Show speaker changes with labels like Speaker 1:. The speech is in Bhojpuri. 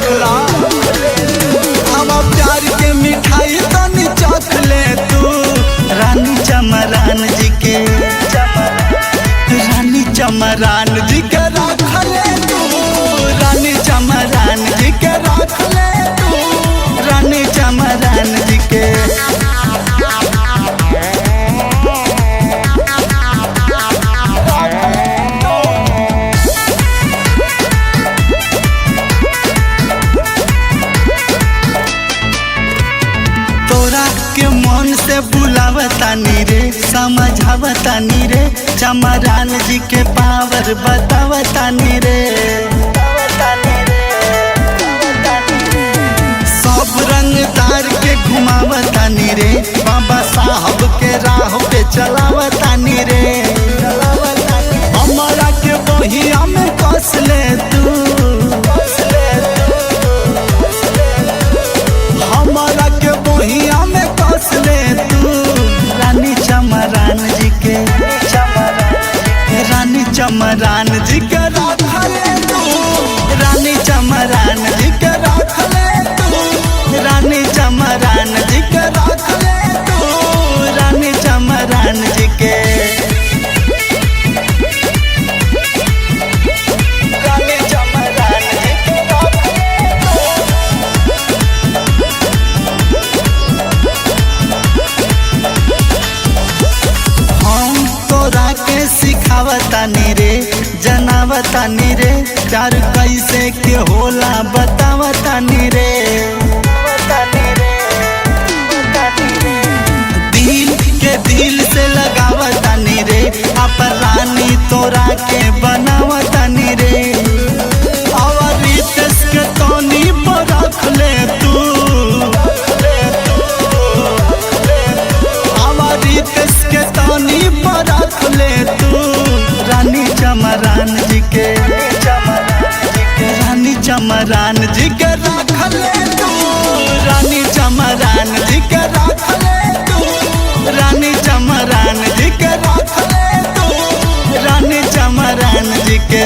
Speaker 1: चखला। हम प्यार के मिठाई तनी चख ले तू, रानी चमरान जी के, रानी चमरान जी के रख ले तू, रानी चमरान जी के रख ले तू, रानी चमरान जी के। तोरा के मन से बुलावतानी रे, समझावतानी रे, चमरान जी के पावर बतावतानी रे। सब रंगदार के घुमावतानी रे, बाबा साहब के राह पे चलावतानी रे। हमारा के बहिया में कस ले तू, हमारा के बहिया में कस ले तू, रानी चमरान जी के, रानी चमरान जी के रख ले तू, रानी चमरान जी के रख ले तू, रानी चमरान जी के रख ले तू, रानी चमरान जी के। रानी चमरान जी के रख ले तू। हम तोरा के सिखावतानी रे, जनावतानी रे, प्यार कैसे के होला बतावतानी रे। दिल के दिल से लगावतानी रे, अपन रानी तोरा के बनावतानी रे। और रितेश के तोनी पर रख ले तू, और रितेश के तोनी पर रख ले तू, रानी चमरान जी के, रानी चमरान जी के रख ले तू, रानी चमरान जी के रख ले तू, रानी चमरान जी के रख ले तू, रानी चमरान जी के।